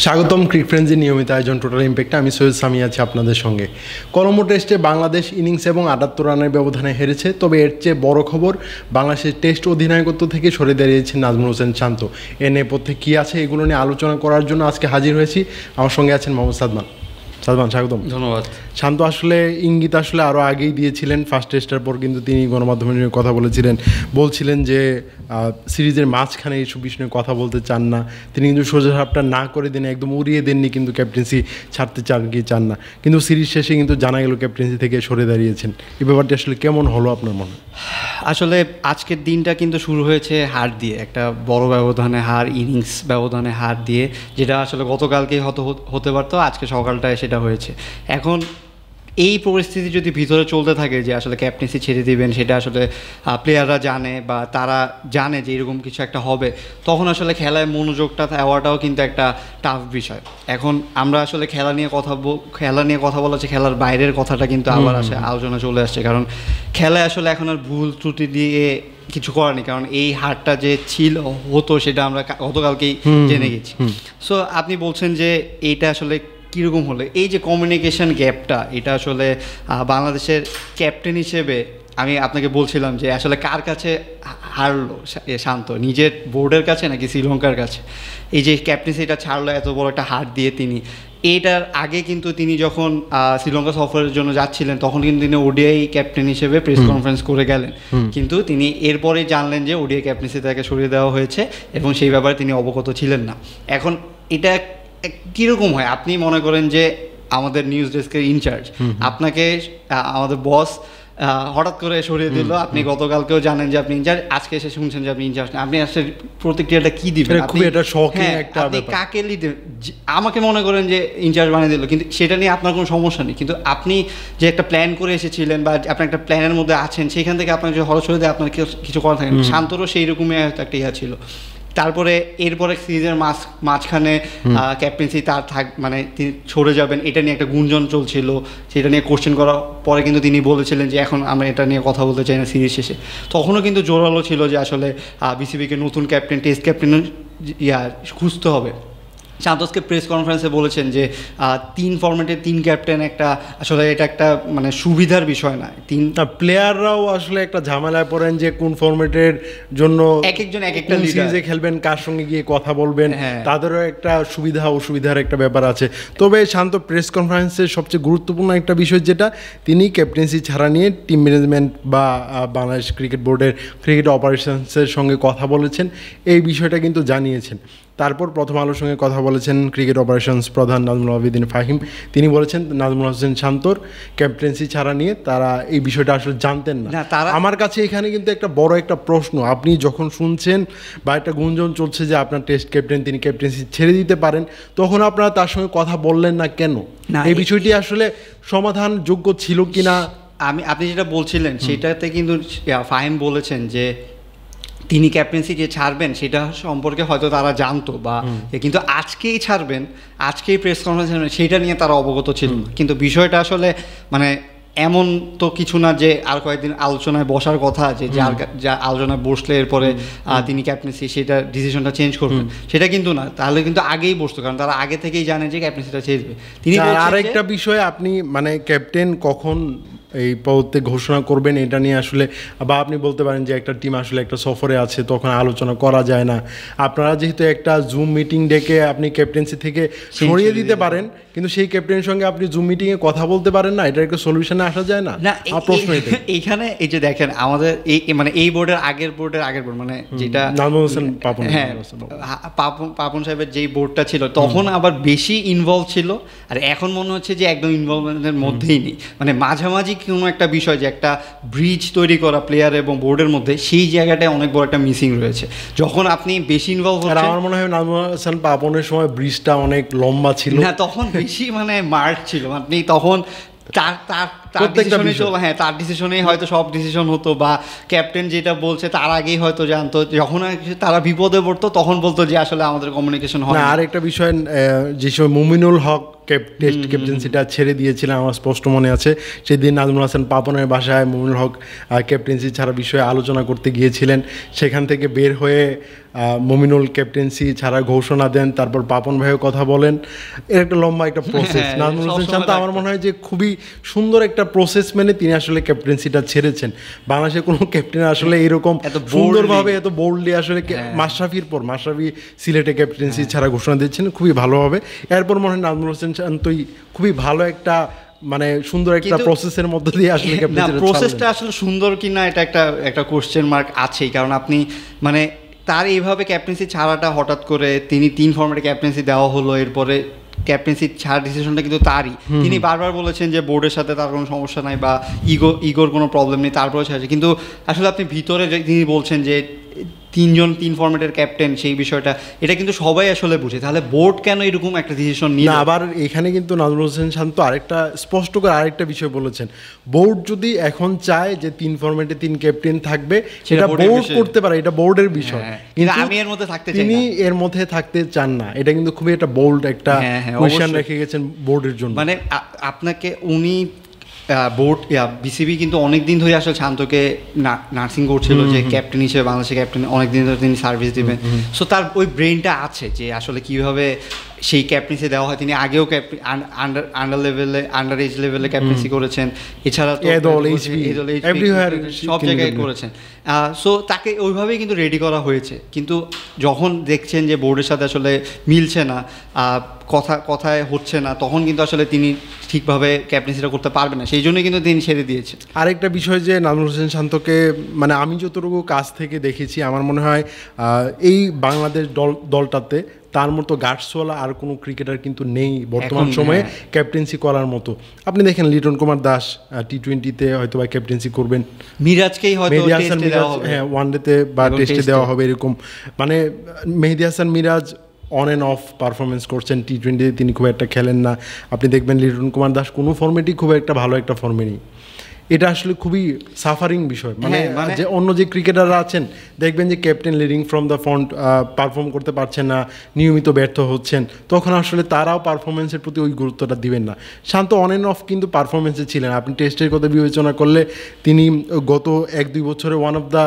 স্বাগতম ক্রিক ফ্রেন্ডসের নিয়মিত আয়োজন টোটাল ইম্প্যাক্টে। আমি সৈয়দ সামি আছি আপনাদের সঙ্গে। কলম্বো টেস্টে বাংলাদেশ ইনিংস এবং ৭৮ রানের ব্যবধানে হেরেছে। তবে এর চেয়ে বড় খবর, বাংলাদেশের টেস্ট অধিনায়কত্ব থেকে সরে দাঁড়িয়েছেন নাজমুল হোসেন শান্ত। এ নেপথ্যে কী আছে এগুলো নিয়ে আলোচনা করার জন্য আজকে হাজির হয়েছি। আমার সঙ্গে আছেন মোহাম্মদ সাদমান। সাদমান, স্বাগতম। ধন্যবাদ। শান্ত আসলে ইঙ্গিত আরও আগেই দিয়েছিলেন। ফার্স্ট টেস্টের পর কিন্তু তিনি গণমাধ্যমের নিয়ে কথা বলছিলেন যে সিরিজের মাঝখানে এইসব বিষয় নিয়ে কথা বলতে চান না। তিনি কিন্তু সোজা সাপটা না করে দিনে একদম উড়িয়ে দেননি, কিন্তু ক্যাপ্টেন্সি ছাড়তে চান না। কিন্তু সিরিজ শেষে কিন্তু জানা গেল ক্যাপ্টেন্সি থেকে সরে দাঁড়িয়েছেন। এই ব্যাপারটি আসলে কেমন হলো আপনার মনে? আসলে আজকের দিনটা কিন্তু শুরু হয়েছে হার দিয়ে, একটা বড় ব্যবধানে হার, ইনিংস ব্যবধানে হার দিয়ে, যেটা আসলে গতকালকেই হতে পারতো, আজকে সকালটায় সেটা হয়েছে। এখন এই পরিস্থিতি যদি ভিতরে চলতে থাকে যে আসলে ক্যাপ্টেন্সি ছেড়ে দিবেন, সেটা আসলে প্লেয়াররা জানে বা তারা জানে যে এরকম কিছু একটা হবে, তখন আসলে খেলায় মনোযোগটা দেওয়াটাও কিন্তু একটা টাফ বিষয়। এখন আমরা আসলে খেলা নিয়ে কথা বলা হচ্ছে, খেলার বাইরের কথাটা কিন্তু আবার আলোচনা চলে আসছে। কারণ খেলায় আসলে এখন আর ভুল ত্রুটি দিয়ে কিছু করার নেই, কারণ এই হারটা যে হতো সেটা আমরা গতকালকেই জেনে গেছি। সো আপনি বলছেন যে এইটা আসলে কীরকম হলো, এই যে কমিউনিকেশন গ্যাপটা, এটা আসলে বাংলাদেশের ক্যাপ্টেন হিসেবে আমি আপনাকে বলছিলাম যে আসলে কার কাছে হারলো শান্ত, নিজের বোর্ডের কাছে নাকি শ্রীলঙ্কার কাছে? এই যে ক্যাপ্টেন্সিটা ছাড়লো এত বড় একটা হার দিয়ে, এটার আগে কিন্তু তিনি যখন শ্রীলঙ্কা সফরের জন্য যাচ্ছিলেন, তখন কিন্তু তিনি ওডিআই ক্যাপ্টেন হিসেবে প্রেস কনফারেন্স করে গেলেন, কিন্তু তিনি এরপরে জানলেন যে ওডিআই ক্যাপ্টেন্সি তাকে সরিয়ে দেওয়া হয়েছে এবং সেই ব্যাপারে তিনি অবগত ছিলেন না। এখন এটা কীরকম হয়? আপনি মনে করেন যে আমাদের নিউজ ডেস্কের ইনচার্জ, আপনাকে আমাদের বস হঠাৎ করে সরিয়ে দিল, আপনি গতকালকেও জানেন যে আপনি ইনচার্জ, আজকে এসে শুনছেন যে আপনি ইনচার্জ না, আপনি আসলে প্রতিক্রিয়াটা কী দিবেন? আপনি কাকে লিডে, আমাকে মনে করেন যে ইনচার্জ বানিয়ে দিল, কিন্তু সেটা নিয়ে আপনার কোনো সমস্যা নেই, কিন্তু আপনি যে একটা প্ল্যান করে এসেছিলেন বা আপনি একটা প্ল্যানের মধ্যে আছেন, সেখান থেকে আপনার যে হঠাৎ সরে দেয়, আপনার কিছু করা থাকে না। শান্তরও সেই রকমই হয়তো একটা ইয়া ছিল। তারপরে এরপরে সিরিজের মাঝখানে ক্যাপ্টেন্সি তার মানে তিনি সরে যাবেন, এটা নিয়ে একটা গুঞ্জন চলছিল, সেটা নিয়ে কোশ্চেন করার পরে কিন্তু তিনি বলেছিলেন যে এখন আমরা এটা নিয়ে কথা বলতে চাই না সিরিজ শেষে। তখনও কিন্তু জোরালো ছিল যে আসলে বিসিবিকে নতুন ক্যাপ্টেন, টেস্ট ক্যাপ্টেন খুঁজতে হবে। শান্তোষকে প্রেস কনফারেন্সে বলেছেন যে 3 ফরম্যাটে 3 ক্যাপ্টেন একটা আসলে এটা একটা মানে সুবিধার বিষয় না। প্লেয়াররাও আসলে একটা ঝামেলায় পড়েন যে কোন ফরম্যাটের জন্য একজন এক একটা সিরিজে খেলবেন, কার সঙ্গে গিয়ে কথা বলবেন, তাদেরও একটা সুবিধা অসুবিধার একটা ব্যাপার আছে। তবে শান্ত প্রেস কনফারেন্সের সবচেয়ে গুরুত্বপূর্ণ একটা বিষয় যেটা তিনি ক্যাপ্টেন্সি ছাড়া নিয়ে টিম ম্যানেজমেন্ট বা বাংলাদেশ ক্রিকেট বোর্ডের ক্রিকেট অপারেশনসের সঙ্গে কথা বলেছেন, এই বিষয়টা কিন্তু জানিয়েছেন। তারপর প্রথম আলোর সঙ্গে কথা বলেছেন ক্রিকেট অপারেশনস প্রধান নাজমুল আবেদিন ফাহিম। তিনি বলেছেন নাজমুল হোসেন শান্তর ক্যাপ্টেন্সি ছাড়া নিয়ে তারা এই বিষয়টা আসলে জানতেন না। আমার কাছে এখানে কিন্তু একটা বড় একটা প্রশ্ন, আপনি যখন শুনছেন বা একটা গুঞ্জন চলছে যে আপনার টেস্ট ক্যাপ্টেন, তিনি ক্যাপ্টেন্সি ছেড়ে দিতে পারেন, তখন আপনারা তার সঙ্গে কথা বললেন না কেন? এই বিষয়টি আসলে সমাধানযোগ্য ছিল কিনা? আপনি যেটা বলছিলেন সেটাতে কিন্তু ফাহিম বলেছেন যে তিনি ক্যাপ্টেন্সি যে ছাড়বেন সেটা সম্পর্কে হয়তো তারা জানতো বা, কিন্তু আজকেই ছাড়বেন, আজকেই প্রেস কনফারেন্স সেটা নিয়ে তারা অবগত ছিল না। কিন্তু বিষয়টা আসলে মানে এমন তো কিছু না যে আর কয়েকদিন আলোচনায় বসার কথা, যে যা আলোচনায় বসলে এরপরে তিনি ক্যাপ্টেন্সি সেটা ডিসিশনটা চেঞ্জ করবেন, সেটা কিন্তু না। তাহলে কিন্তু আগেই বসতো, কারণ তারা আগে থেকেই জানে যে ক্যাপ্টেন্সিটা ছেড়বে। তিনি আরেকটা বিষয়, আপনি মানে ক্যাপ্টেন কখন এই পদে ঘোষণা করবেন এটা নিয়ে আসলে, বা আপনি বলতে পারেন যে একটা টিম আসলে একটা সফরে আছে, তখন আলোচনা করা যায় না। আপনারা যেহেতু একটা জুম মিটিং ডেকে আপনি ক্যাপ্টেন্সি থেকে সরিয়ে দিতে পারেন, কিন্তু সেই ক্যাপ্টেনের সঙ্গে আপনি জুম মিটিংয়ে কথা বলতে পারেন না, এটার একটা সলিউশনে আসা যায় না? প্রশ্ন এইখানে এই যে দেখেন আমাদের এই মানে এই বোর্ডের আগের বোর্ড মানে যেটা নাজমুল হোসেন পাপন, হ্যাঁ পাপন সাহেবের যেই বোর্ডটা ছিল, তখন আবার বেশি ইনভলভ ছিল, আর এখন মনে হচ্ছে যে একদম ইনভলভমেন্টের মধ্যেই নেই। মানে মাঝামাঝি কোনো একটা বিষয়, যে একটা ব্রিজ তৈরি করা প্লেয়ার এবং বোর্ডের মধ্যে, সেই জায়গাটায় অনেক বড় একটা মিসিং রয়েছে। যখন আপনি বেশি ইনভলভ হচ্ছেন, আমার মনে হয় নাজমুল হোসেন পাপনের সময় ব্রিজটা অনেক লম্বা ছিল, হ্যাঁ তখন বেশি মানে মার্ক ছিল, আপনি তখন তার ডিসিশনেই হয়তো সব ডিসিশন হতো, বা ক্যাপ্টেন যেটা বলছে তার আগেই হয়তো জানতো, যখন তারা বিপদে পড়তো তখন বলতো যে আসলে আমাদের কমিউনিকেশন হয় না। আর একটা বিষয়, যে সময় মুমিনুল হক টেস্ট ক্যাপ্টেন্সিটা ছেড়ে দিয়েছিলেন, আমার স্পষ্ট মনে আছে, সেদিন নাজমুল হাসান পাপনের বাসায় মুমিনুল হক ক্যাপ্টেন্সি ছাড়া বিষয়ে আলোচনা করতে গিয়েছিলেন। সেখান থেকে বের হয়ে মুমিনুল ক্যাপ্টেন্সি ছাড়া ঘোষণা দেন, তারপর পাপন ভাইও কথা বলেন। এর একটা লম্বা একটা প্রসেস। নাজমুল হোসেন শান্ত আমার মনে হয় যে খুবই সুন্দর একটা প্রসেস মেনে তিনি আসলে ক্যাপ্টেন্সিটা ছেড়েছেন। বাংলাদেশের কোনো ক্যাপ্টেন আসলে এরকম সুন্দরভাবে এত বোল্ডলি আসলে মাশরাফির পর মাশরাফি সিলেটে ক্যাপ্টেন্সি ছাড়া ঘোষণা দিচ্ছেন খুবই ভালোভাবে। এরপর মনে হয় নাজমুল হোসেন শান্তই খুবই ভালো একটা মানে সুন্দর একটা প্রসেসের মধ্যে দিয়ে আসলে প্রসেসটা আসলে সুন্দর কিনা এটা একটা কোশ্চেন মার্ক আছেই, কারণ আপনি মানে তার এইভাবে ক্যাপ্টেন্সি ছাড়াটা হঠাৎ করে তিনি 3 ফর্মেটে ক্যাপ্টেন্সি দেওয়া হলো, এরপরে ক্যাপ্টেন্সি ছাড় ডিসিশনটা কিন্তু তারই। তিনি বারবার বলেছেন যে বোর্ডের সাথে তার কোনো সমস্যা নাই বা ইগোর কোনো প্রবলেম নেই, তারপরে ছাড়ছে। কিন্তু আসলে আপনি ভিতরে তিনি বলছেন যে 3 ফর্মেটের ক্যাপ্টেন, সেই বিষয়টা এটা কিন্তু সবাই আসলে বুঝে। তাহলে বোর্ড কেন এরকম একটা ডিসিশন নিয়ে? আবার এখানে কিন্তু নাজমুল হোসেন শান্ত আরেকটা স্পষ্ট করে আরেকটা বিষয় বলেছেন, বোর্ড যদি এখন চায় যে 3 ফর্মেটে 3 ক্যাপ্টেন থাকবে সেটা বোর্ড করতে পারে, এটা বোর্ডের বিষয়। কিন্তু আমি এর মধ্যে থাকতে চাই না, তিনি এর মধ্যে থাকতে চান না। এটা কিন্তু খুবই একটা বোল্ড একটা কোয়েশ্চেন রেখে গেছেন বোর্ডের জন্য। মানে আপনাকে উনি বোর্ড বিসিবি কিন্তু অনেক দিন ধরে আসলে শান্তকে নার্সিং করছিল যে ক্যাপ্টেন হিসেবে, বাংলাদেশের ক্যাপ্টেন অনেক দিন ধরে তিনি সার্ভিস দিবেন। সো তার ওই ব্রেনটা আছে যে আসলে কীভাবে সেই ক্যাপ্টেন্সি দেওয়া হয়। তিনি আগেও আন্ডার এজ লেভেলে ক্যাপ্টেন্সি করেছেন, এছাড়া সব জায়গায় করেছেন। সো তাকে ওইভাবেই কিন্তু রেডি করা হয়েছে। কিন্তু যখন দেখছেন যে বোর্ডের সাথে আসলে মিলছে না, কথায় হচ্ছে না, তখন কিন্তু আসলে তিনি ঠিকভাবে ক্যাপ্টেন্সিটা করতে পারবেন না, সেই জন্যই কিন্তু তিনি ছেড়ে দিয়েছেন। আরেকটা বিষয় যে নাজমুল হোসেন শান্তকে মানে আমি যতটুকু কাছ থেকে দেখেছি, আমার মনে হয় এই বাংলাদেশ দলটাতে তার মতো গার্ডসওয়ালা আর কোনো ক্রিকেটার কিন্তু নেই বর্তমান সময়ে ক্যাপ্টেন্সি করার মতো। আপনি দেখেন লিটন কুমার দাস টি-20তে হয়তো বা ক্যাপ্টেন্সি করবেন, মিরাজকেই হয়তো টেস্টে দেওয়া হবে, হ্যাঁ ওয়ানডেতে বা টেস্টে দেওয়া হবে এরকম। মানে Mehedi Hasan Miraz on and off performance করছেন, টি-20তে তিনি খুব একটা খেলেন না। আপনি দেখবেন লিটন কুমার দাস কোনো ফর্মেটই খুব একটা ভালো একটা ফর্মে নেই। এটা আসলে খুবই সাফারিং বিষয়। মানে যে অন্য যে ক্রিকেটাররা আছেন দেখবেন যে captain leading from the front perform করতে পারছেন না, নিয়মিত ব্যর্থ হচ্ছেন, তখন আসলে তারাও পারফরমেন্সের প্রতি ওই গুরুত্বটা দিবেন না। শান্ত অন অ্যান্ড অফ কিন্তু পারফরমেন্সে ছিলেন। আপনি টেস্টের কথা বিবেচনা করলে তিনি গত 1-2 বছরে ওয়ান অফ দ্য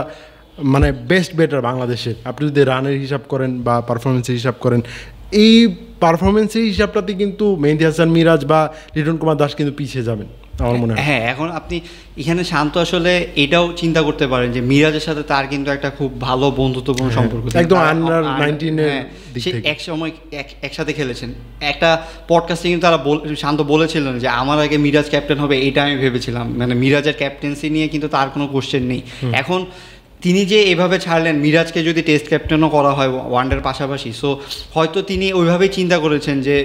মানে বেস্ট ব্যাটার বাংলাদেশের। আপনি যদি রানের হিসাব করেন বা পারফরমেন্সের হিসাব করেন, এই পারফরমেন্সের হিসাবটাতে কিন্তু মেহেদী হাসান মিরাজ বা লিটন কুমার দাস কিন্তু পিছিয়ে যাবেন আমার মনে হয়। হ্যাঁ, এখন আপনি এখানে শান্ত আসলে এটাও চিন্তা করতে পারেন যে মিরাজের সাথে তার কিন্তু একটা খুব ভালো বন্ধুত্বপূর্ণ সম্পর্ক, একদম আন্ডার 19 সে এক সময় একসাথে খেলেছেন। একটা পডকাস্টে কিন্তু তারা শান্ত বলেছিলেন যে আমার আগে মিরাজ ক্যাপ্টেন হবে, এটা আমি ভেবেছিলাম। মানে মিরাজের ক্যাপ্টেন্সি নিয়ে কিন্তু তার কোনো কোশ্চেন নেই। এখন তিনি যে এভাবে ছাড়লেন, মিরাজকে যদি টেস্ট ক্যাপ্টেনও করা হয় ওয়ানডের পাশাপাশি, সো হয়তো তিনি ওইভাবেই চিন্তা করেছেন যে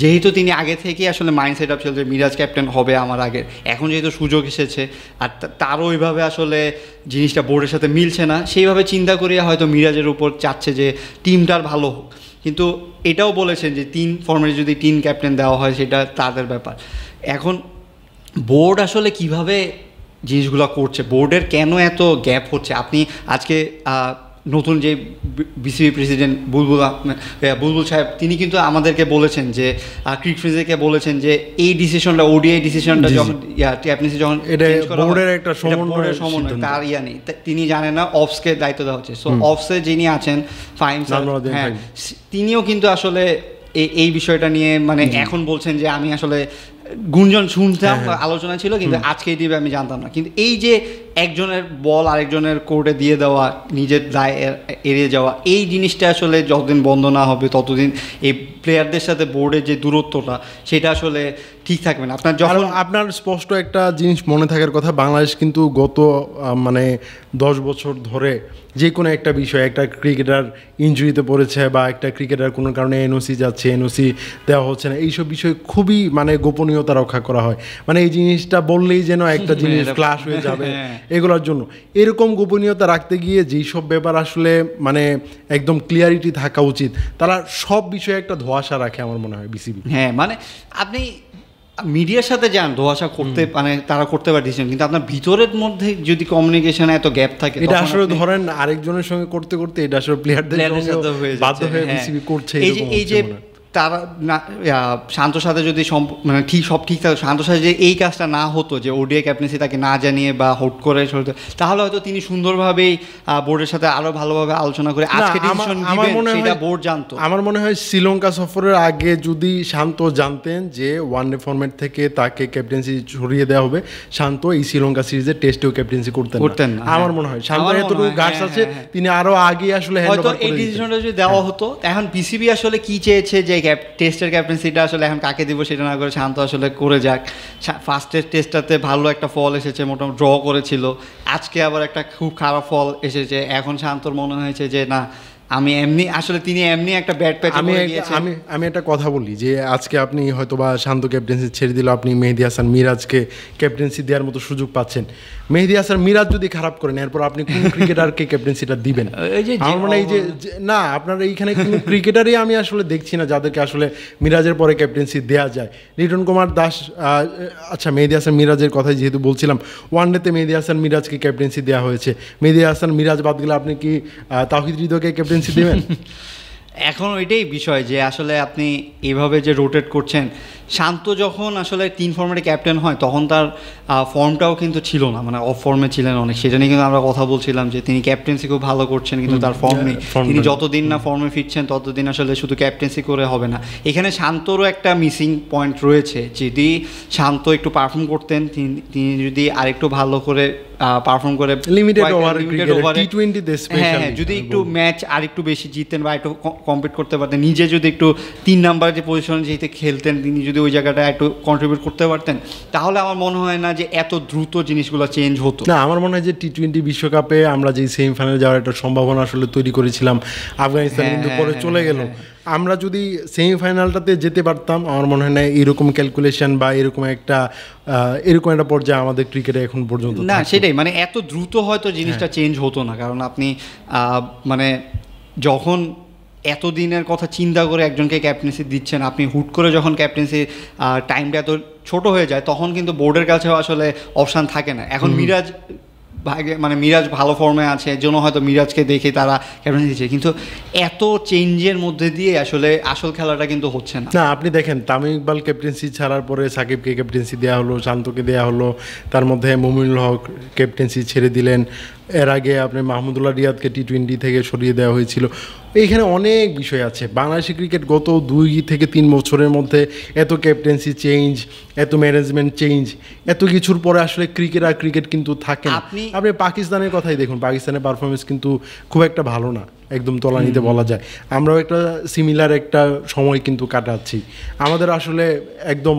যেহেতু তিনি আগে থেকেই আসলে মাইন্ড সেট আপ ছিল যে মিরাজ ক্যাপ্টেন হবে আমার আগে, এখন যেহেতু সুযোগ এসেছে আর তারও ওইভাবে আসলে জিনিসটা বোর্ডের সাথে মিলছে না, সেইভাবে চিন্তা করিয়া হয়তো মিরাজের উপর চাচ্ছে যে টিমটার ভালো হোক। কিন্তু এটাও বলেছেন যে 3 ফর্মেটে যদি 3 ক্যাপ্টেন দেওয়া হয় সেটা তাদের ব্যাপার। এখন বোর্ড আসলে কিভাবে জিনিসগুলো করছে, বোর্ডের কেন এত গ্যাপ হচ্ছে? আপনি আজকে নতুন যে বিসিবি প্রেসিডেন্ট বুলবুল সাহেব, তিনি কিন্তু আমাদেরকে বলেছেন যে ক্রিক ফ্রিজেকে বলেছেন যে এই ডিসিশনটা, ওডিআই ডিসিশনটা যখন ক্যাপ্টেন্সি যখন বোর্ডের একটা সমন্বয়, তার নেই, তিনি জানেন না, অফসকে দায়িত্ব দেওয়া হচ্ছে। সো অফসে যিনি আছেন ফাইম, হ্যাঁ, তিনিও কিন্তু আসলে এই বিষয়টা নিয়ে মানে এখন বলছেন যে আমি আসলে গুঞ্জন শুনতাম, আলোচনা ছিল, কিন্তু আজকে এই দিবে আমি জানতাম না। কিন্তু এই যে একজনের বল আরেকজনের কোর্টে দিয়ে দেওয়া, নিজের দায় এড়িয়ে যাওয়া, এই জিনিসটা আসলে যতদিন বন্ধ না হবে ততদিন এই প্লেয়ারদের সাথে বোর্ডের যে দূরত্বটা সেটা আসলে ঠিক থাকবে না। আপনার স্পষ্ট একটা জিনিস মনে থাকার কথা, বাংলাদেশ কিন্তু গত মানে 10 বছর ধরে যে কোনো একটা বিষয়, একটা ক্রিকেটার ইনজুরিতে পড়েছে বা একটা ক্রিকেটার কোনো কারণে এনওসি যাচ্ছে, এনওসি দেওয়া হচ্ছে না, এইসব বিষয় খুবই মানে গোপনীয়তা রক্ষা করা হয়। মানে এই জিনিসটা বললেই যেন একটা জিনিস ফ্ল্যাশ হয়ে যাবে, এগুলোর জন্য এরকম গোপনীয়তা রাখতে গিয়ে যেই সব ব্যাপার আসলে মানে একদম ক্লিয়ারিটি থাকা উচিত, তারা সব বিষয়ে একটা ধোঁয়াশা রাখে আমার মনে হয় বিসিবি। হ্যাঁ, মানে আপনি মিডিয়ার সাথে যান ধোঁয়াশা করতে মানে তারা করতে পারে ডিসিশন, কিন্তু আপনার ভিতরের মধ্যে যদি কমিউনিকেশনে এত গ্যাপ থাকে, এটা আসলে ধরেন আরেকজনের সঙ্গে করতে করতে এটা আসলে প্লেয়ারদের সঙ্গে বাধ্য হয়ে বিসিবি করছে। এই যে তারা শান্তর সাথে যদি মানে সব ঠিক থাকে, শান্তর সাথে যে এই কাজটা না হতো, যে ওডিআই ক্যাপ্টেন্সি তাকে না জানিয়ে বা হুট করে তাহলে হয়তো তিনি সুন্দরভাবেই বোর্ডের সাথে আরো ভালোভাবে আলোচনা করে আজকে ডিসিশন দিবেন, সেটা বোর্ড জানতো। আমার মনে হয় শ্রীলঙ্কা সফরের আগে যদি শান্ত জানতেন যে ওয়ানডে ফরম্যাট থেকে তাকে ক্যাপ্টেন্সি সরিয়ে দেওয়া হবে, শান্ত এই শ্রীলঙ্কা সিরিজে টেস্টেও ক্যাপ্টেন্সি করতেন না। আমার মনে হয় শান্ত এতটুকু গার্ডস আছে, তিনি আরো আগে আসলে হয়তো এই ডিসিশনটা যদি দেওয়া হতো। এখন বিসিবি আসলে কি চেয়েছে যে টেস্টের ক্যাপ্টেন্সিটা আসলে এখন কাকে দিব সেটা না করে শান্ত আসলে করে যাক। ফার্স্টের টেস্টটাতে ভালো একটা ফল এসেছে, মোটামুটি ড্র করেছিল, আজকে আবার একটা খুব খারাপ ফল এসেছে। এখন শান্তর মনে হয়েছে যে না, আমি এমনি আসলে তিনি এমনি একটা ব্যাড প্যাচ আমি একটা কথা বলি যে আজকে আপনি হয়তো বা শান্ত ক্যাপ্টেন্সি ছেড়ে দিল, আপনি মেহেদী হাসান মিরাজকে ক্যাপ্টেন্সি দেওয়ার মতো সুযোগ পাচ্ছেন। মেহেদী হাসান মিরাজ যদি খারাপ করেন, এরপর আপনি কোন ক্রিকেটারকে ক্যাপ্টেন্সিটা দিবেন? আমার মানে এই যে না, আপনার এইখানে কোনো ক্রিকেটারই আমি আসলে দেখছি না যাদেরকে আসলে মিরাজের পরে ক্যাপ্টেন্সি দেওয়া যায়। লিটন কুমার দাস, আচ্ছা মেহেদী হাসান মিরাজের কথাই যেহেতু বলছিলাম, ওয়ানডেতে মেহেদী হাসান মিরাজকে ক্যাপ্টেন্সি দেওয়া হয়েছে। মেহেদী হাসান মিরাজ বাদ গেলে আপনি কি তাওহিদ হৃদয়কে ক্যাপ্টেন্সি দেবেন? এখন ওইটাই বিষয় যে আসলে আপনি এভাবে যে রোটেট করছেন। শান্ত যখন আসলে 3 ফর্মেটে ক্যাপ্টেন হয় তখন তার ফর্মটাও কিন্তু ছিল না, মানে অফ ফর্মে ছিলেন অনেক। সেটা নিয়ে কিন্তু আমরা কথা বলছিলাম যে তিনি ক্যাপ্টেন্সি খুব ভালো করছেন কিন্তু তার ফর্ম নেই। তিনি যতদিন না ফর্মে ফিরছেন ততদিন আসলে শুধু ক্যাপ্টেন্সি করে হবে না। এখানে শান্তরও একটা মিসিং পয়েন্ট রয়েছে। যদি শান্ত একটু পারফর্ম করতেন, তিনি যদি আরেকটু ভালো করে পারফর্ম করে লিমিটেড ওভার টি20তে হ্যাঁ, যদি একটু ম্যাচ আর একটু বেশি জিততেন বা একটু কম্পিট করতে পারতেন, নিজে যদি একটু 3 নাম্বারের যে পজিশনে যেতে খেলতেন, তিনি যদি ওই জায়গাটা একটু কন্ট্রিবিউট করতে পারতেন, তাহলে আমার মনে হয় না যে এত দ্রুত জিনিসগুলো চেঞ্জ হতো। না, আমার মনে হয় যে টি20 বিশ্বকাপে আমরা যে সেমিফাইনালে যাওয়ার একটা সম্ভাবনা আসলে তৈরি করেছিলাম, আফগানিস্তান কিন্তু পরে চলে গেল। আমরা যদি সেমিফাইনালটাতে যেতে পারতাম, আমার মনে হয় না এরকম ক্যালকুলেশন বা এরকম একটা পর্যায়ে আমাদের ক্রিকেটে এখন পর্যন্ত না। সেটাই, মানে এত দ্রুত হয়তো জিনিসটা চেঞ্জ হতো না। কারণ আপনি মানে যখন এতদিনের কথা চিন্তা করে একজনকে ক্যাপ্টেন্সি দিচ্ছেন, আপনি হুট করে যখন ক্যাপ্টেন্সি টাইমটা এত ছোট হয়ে যায়, তখন কিন্তু বোর্ডের কাছেও আসলে অপশান থাকে না। এখন মিরাজ ভালো ফর্মে আছে, এর জন্য হয়তো মিরাজকে দেখে তারা ক্যাপ্টেন্সি দিচ্ছে, কিন্তু এত চেঞ্জের মধ্যে দিয়ে আসলে আসল খেলাটা কিন্তু হচ্ছে না। না, আপনি দেখেন তামিম ইকবাল ক্যাপ্টেন্সি ছাড়ার পরে সাকিবকে ক্যাপ্টেন্সি দেওয়া হলো, শান্তকে দেওয়া হলো, তার মধ্যে মুমিনুল হক ক্যাপ্টেন্সি ছেড়ে দিলেন, এর আগে আপনি মাহমুদুল্লাহ রিয়াদকে টি20 থেকে সরিয়ে দেওয়া হয়েছিল। এইখানে অনেক বিষয় আছে। বাংলাদেশি ক্রিকেট গত 2 থেকে 3 বছরের মধ্যে এত ক্যাপ্টেন্সি চেঞ্জ, এত ম্যানেজমেন্ট চেঞ্জ, এত কিছুর পরে আসলে ক্রিকেট কিন্তু থাকে না। আপনি পাকিস্তানের কথাই দেখুন, পাকিস্তানের পারফরমেন্স কিন্তু খুব একটা ভালো না, একদম তলানিতে বলা যায়। আমরাও একটা সিমিলার একটা সময় কিন্তু কাটাচ্ছি, আমাদের আসলে একদম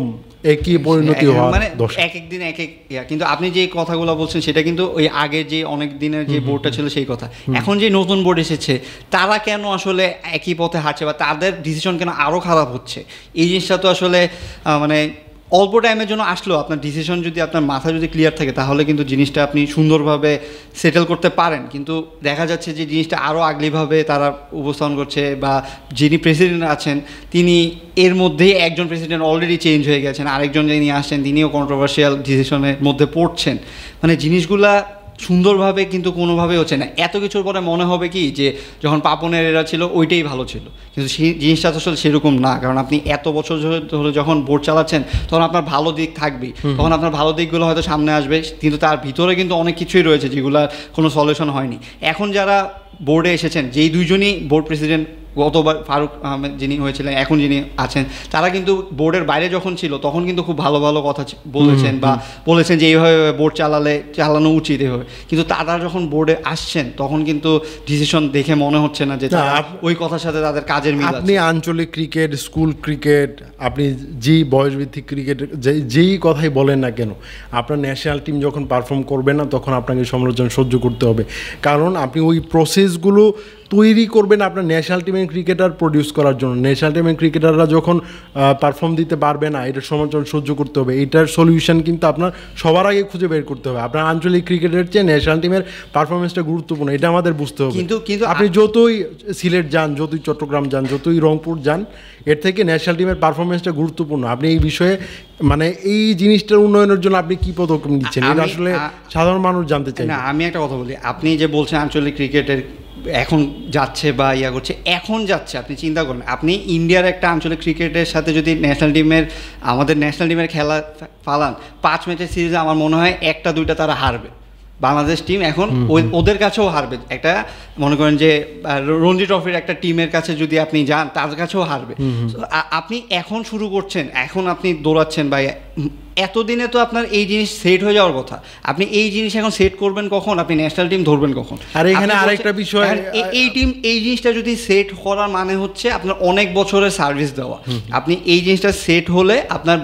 একই পরিণতি হওয়া, মানে এক এক দিন এক এক। কিন্তু আপনি যে কথাগুলো বলছেন সেটা কিন্তু ওই আগে যে অনেক দিনের যে বোর্ডটা ছিল সেই কথা। এখন যে নতুন বোর্ড এসেছে তারা কেন আসলে একই পথে হাঁটছে বা তাদের ডিসিশন কেন আরও খারাপ হচ্ছে, এই জিনিসটা তো আসলে মানে অল্প টাইমের জন্য আসলেও আপনার ডিসিশন যদি আপনার মাথা যদি ক্লিয়ার থাকে তাহলে কিন্তু জিনিসটা আপনি সুন্দরভাবে সেটেল করতে পারেন। কিন্তু দেখা যাচ্ছে যে জিনিসটা আরও আগলিভাবে তারা উপস্থাপন করছে, বা যিনি প্রেসিডেন্ট আছেন তিনি এর মধ্যেই একজন প্রেসিডেন্ট অলরেডি চেঞ্জ হয়ে গেছেন, আরেকজন যিনি আসছেন তিনিও কন্ট্রোভার্সিয়াল ডিসিশনের মধ্যে পড়ছেন। মানে জিনিসগুলা সুন্দরভাবে কিন্তু কোনোভাবেই হচ্ছে না। এত কিছুর পরে মনে হবে কি যে যখন পাপনের এরা ছিল ওইটাই ভালো ছিল, কিন্তু সেই জিনিসটা তো আসলে সেরকম না। কারণ আপনি এত বছর ধরে যখন বোর্ড চালাচ্ছেন তখন আপনার ভালো দিক থাকবেই, তখন আপনার ভালো দিকগুলো হয়তো সামনে আসবে, কিন্তু তার ভিতরে কিন্তু অনেক কিছুই রয়েছে যেগুলোর কোনো সলিউশন হয়নি। এখন যারা বোর্ডে এসেছেন, যেই 2জনই বোর্ড প্রেসিডেন্ট, গতবার ফারুক আহমেদ যিনি হয়েছিলেন, এখন যিনি আছেন, তারা কিন্তু বোর্ডের বাইরে যখন ছিল তখন কিন্তু খুব ভালো ভালো কথা বলেছেন বা বলেছেন যে এইভাবে বোর্ড চালানো উচিত এভাবে। কিন্তু তারা যখন বোর্ডে আসছেন তখন কিন্তু ডিসিশন দেখে মনে হচ্ছে না যে ওই কথার সাথে তাদের কাজের মিল আছে। আপনি আঞ্চলিক ক্রিকেট, স্কুল ক্রিকেট, আপনি যেই বয়সভিত্তিক ক্রিকেট যেই কথাই বলেন না কেন, আপনার ন্যাশনাল টিম যখন পারফর্ম করবে না তখন আপনাকে সমালোচনা সহ্য করতে হবে। কারণ আপনি ওই প্রসেসগুলো তৈরি করবেন আপনার ন্যাশনাল টিমের ক্রিকেটার প্রডিউস করার জন্য। ন্যাশনাল টিমের ক্রিকেটাররা যখন পারফর্ম দিতে পারবে না, এটার সমালোচনা সহ্য করতে হবে। এটার সলিউশন কিন্তু আপনার সবার আগে খুঁজে বের করতে হবে। আপনার আঞ্চলিক ক্রিকেটের চেয়ে ন্যাশনাল টিমের পারফরমেন্সটা গুরুত্বপূর্ণ, এটা আমাদের বুঝতে হবে। কিন্তু আপনি যতই সিলেট যান, যতই চট্টগ্রাম যান, যতই রংপুর যান, এর থেকে ন্যাশনাল টিমের পারফরমেন্সটা গুরুত্বপূর্ণ। আপনি এই বিষয়ে মানে এই জিনিসটার উন্নয়নের জন্য আপনি কি পদক্ষেপ নিচ্ছেন, এটা আসলে সাধারণ মানুষ জানতে চাই। না, আমি একটা কথা বলি, আপনি যে বলছেন আঞ্চলিক ক্রিকেটের এখন যাচ্ছে বা ইয়া করছে, এখন যাচ্ছে, আপনি চিন্তা করেন আপনি ইন্ডিয়ার একটা আঞ্চলিক ক্রিকেটের সাথে যদি ন্যাশনাল টিমের আমাদের ন্যাশনাল টিমের খেলা ফালান, 5 ম্যাচের সিরিজে আমার মনে হয় 1-2টা তারা হারবে। বাংলাদেশ টিম এখন ওদের কাছেও হারবে। একটা মনে করেন যে রঞ্জি ট্রফির একটা টিমের কাছে যদি আপনি যান, তার কাছেও হারবে। আপনি এখন শুরু করছেন, এখন আপনি দৌড়াচ্ছেন বা এতদিনে তো আপনার এই জিনিস সেট হয়ে যাওয়ার কথা। আপনি এই জিনিস এখন সেট করবেন কখন? আপনি ন্যাশনাল টিম ধরবেন কখন? আর এখানে আরেকটা বিষয়, এই জিনিসটা যদি সেট করার মানে হচ্ছে আপনার অনেক বছরের সার্ভিস দেওয়া। আপনি এই জিনিসটা সেট হলে আপনার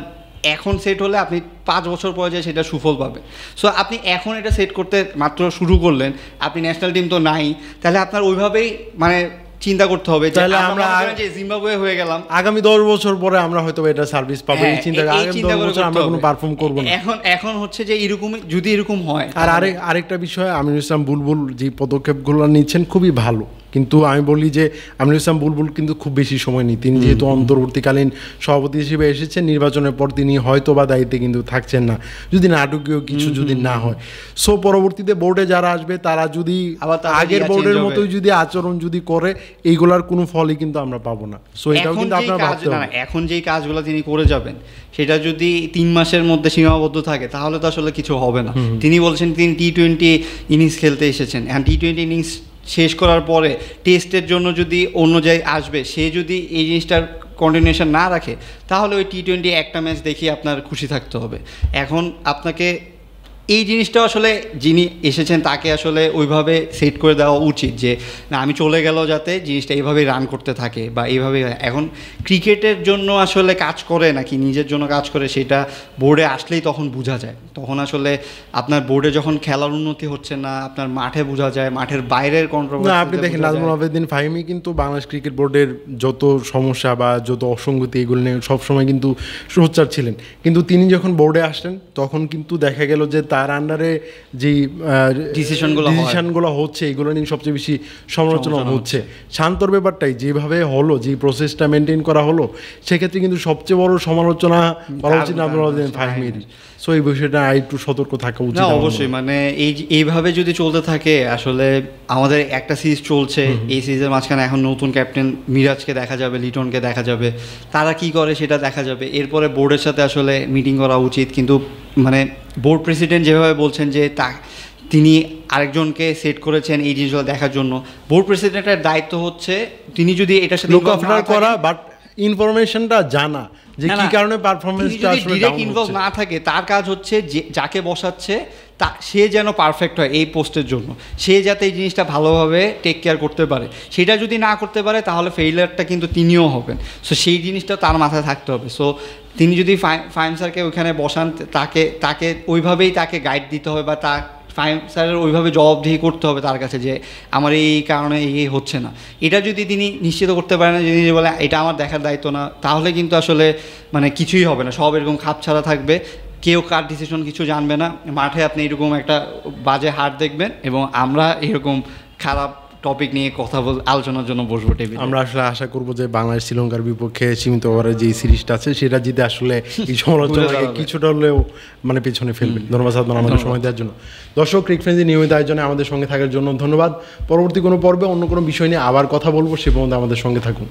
এখন সেট হলে আপনি 5 বছর পরে যে সেটা সুফল পাবেন। সো আপনি এখন এটা সেট করতে মাত্র শুরু করলেন, আপনি ন্যাশনাল টিম তো নাই, তাহলে আপনার ওইভাবেই মানে চিন্তা করতে হবে। তাহলে আমরা যে জিম্বাবুয়ে হয়ে গেলাম, আগামী 10 বছর পরে আমরা হয়তো এটা সার্ভিস পাবো, এই চিন্তা আগামী 10 বছর আমরা কোনো পারফর্ম করব না। এখন হচ্ছে যে এরকম, যদি এরকম হয়। আর আরেকটা বিষয়, আমিনুল ইসলাম বুলবুল যে পদক্ষেপগুলো নিচ্ছেন খুবই ভালো, কিন্তু আমি বলি যে আমিনুল ইসলাম বুলবুল কিন্তু খুব বেশি সময় নেই। তিনি যেহেতু অন্তর্বর্তীকালীন সভাপতি হিসেবে এসেছেন, নির্বাচনের পর তিনি হয়তো বা দায়িত্বে কিন্তু থাকছেন না, যদি নাটকীয় কিছু যদি না হয়। সো পরবর্তীতে বোর্ডে যারা আসবে তারা যদি আগের বোর্ডের মতোই যদি আচরণ যদি করে, এইগুলার কোনো ফলই কিন্তু আমরা পাবো না। সো এটাও কিন্তু আপনার ভাবতে হবে। এখন যেই কাজগুলো তিনি করে যাবেন, সেটা যদি 3 মাসের মধ্যে সীমাবদ্ধ থাকে, তাহলে তো আসলে কিছু হবে না। তিনি বলছেন তিনি টি-20 ইনিংস খেলতে এসেছেন, এখন টি-20 ইনিংস শেষ করার পরে টেস্টের জন্য যদি অন্য জায়গায় আসবে, সে যদি এই জিনিসটার কন্টিনিউশন না রাখে, তাহলে ওই টি-20 একটা ম্যাচ দেখিয়ে আপনার খুশি থাকতে হবে। এখন আপনাকে এই জিনিসটা আসলে যিনি এসেছেন তাকে আসলে ওইভাবে সেট করে দেওয়া উচিত যে না, আমি চলে গেলেও যাতে জিনিসটা এইভাবেই রান করতে থাকে বা এইভাবে। এখন ক্রিকেটের জন্য আসলে কাজ করে নাকি নিজের জন্য কাজ করে, সেটা বোর্ডে আসলেই তখন বোঝা যায়। তখন আসলে আপনার বোর্ডে যখন খেলার উন্নতি হচ্ছে না, আপনার মাঠে বোঝা যায়, মাঠের বাইরের কন্ট্রোভার্সি। আপনি দেখেন নাজমুল আবেদিন ফাহিমি কিন্তু বাংলাদেশ ক্রিকেট বোর্ডের যত সমস্যা বা যত অসঙ্গতি এগুলো নিয়ে সবসময় কিন্তু সোচ্চার ছিলেন, কিন্তু তিনি যখন বোর্ডে আসলেন তখন কিন্তু দেখা গেল যে তার আন্ডারে যে ডিসিশনগুলো হচ্ছে এগুলো নিয়ে সবচেয়ে বেশি সমালোচনা হচ্ছে। শান্তর ব্যাপারটাই যেভাবে হলো, যে প্রসেসটা মেনটেন করা হলো, সেক্ষেত্রে কিন্তু সবচেয়ে বড় সমালোচনা করা উচিত নাজমুল আবেদিন ফাহিমির। সো এই বিষয়টা একটু সতর্ক থাকা উচিত। অবশ্যই, মানে এইভাবে যদি চলতে থাকে, আসলে আমাদের একটা সিরিজ চলছে, এই সিরিজের মাঝখানে এখন নতুন ক্যাপ্টেন মিরাজকে দেখা যাবে, লিটনকে দেখা যাবে, তারা কি করে সেটা দেখা যাবে। এরপরে বোর্ডের সাথে আসলে মিটিং করা উচিত, কিন্তু মানে বোর্ড প্রেসিডেন্ট যেভাবে বলছেন যে তিনি আরেকজনকে সেট করেছেন এই জিনিসগুলো দেখার জন্য, বোর্ড প্রেসিডেন্টের দায়িত্ব হচ্ছে তিনি যদি এটার সাথে করা, বাট ইনফরমেশনটা জানা যে কি কারণে পারফরম্যান্সটা আসলে ডিরেক্ট ইনভলভ না থাকে। তার কাজ হচ্ছে যে যাকে বসাচ্ছে সে যেন পারফেক্ট হয় এই পোস্টের জন্য, সে যাতে এই জিনিসটা ভালোভাবে টেক কেয়ার করতে পারে। সেটা যদি না করতে পারে তাহলে ফেইলিয়ারটা কিন্তু তিনিও হবেন। সো সেই জিনিসটা তার মাথায় থাকতে হবে। সো তিনি যদি ফাহিম স্যারকে ওইখানে বসান, তাকে ওইভাবেই তাকে গাইড দিতে হবে, বা ফাহিম স্যারের ওইভাবে জবাবদিহি করতে হবে তার কাছে যে আমার এই কারণে এই হচ্ছে না। এটা যদি তিনি নিশ্চিত করতে পারেন না, যদি বলে এটা আমার দেখার দায়িত্ব না, তাহলে কিন্তু আসলে মানে কিছুই হবে না, সব এরকম খাপ ছাড়া থাকবে, কেউ কার ডিসিশন কিছু জানবে না। মাঠে আপনি এরকম একটা বাজে হার দেখবেন, এবং আমরা এরকম খারাপ টপিক নিয়ে কথা আলোচনার জন্য বসবো টেবিলে। আমরা আসলে আশা করবো যে বাংলাদেশ শ্রীলঙ্কার বিপক্ষে সীমিত ওভারের যে সিরিজটা আছে সেটা জিতে আসলে এই সমালোচনাকে কিছুটা হলেও মানে পেছনে ফেলবে। ধন্যবাদ সাদমান আমাদের সময় দেওয়ার জন্য। দর্শক, ক্রিকেট ফ্রেন্ডসের নিয়মিত আয়োজনে আমাদের সঙ্গে থাকার জন্য ধন্যবাদ। পরবর্তী কোনো পর্বে অন্য কোনো বিষয় নিয়ে আবার কথা বলবো, সে পর্যন্ত আমাদের সঙ্গে থাকুন।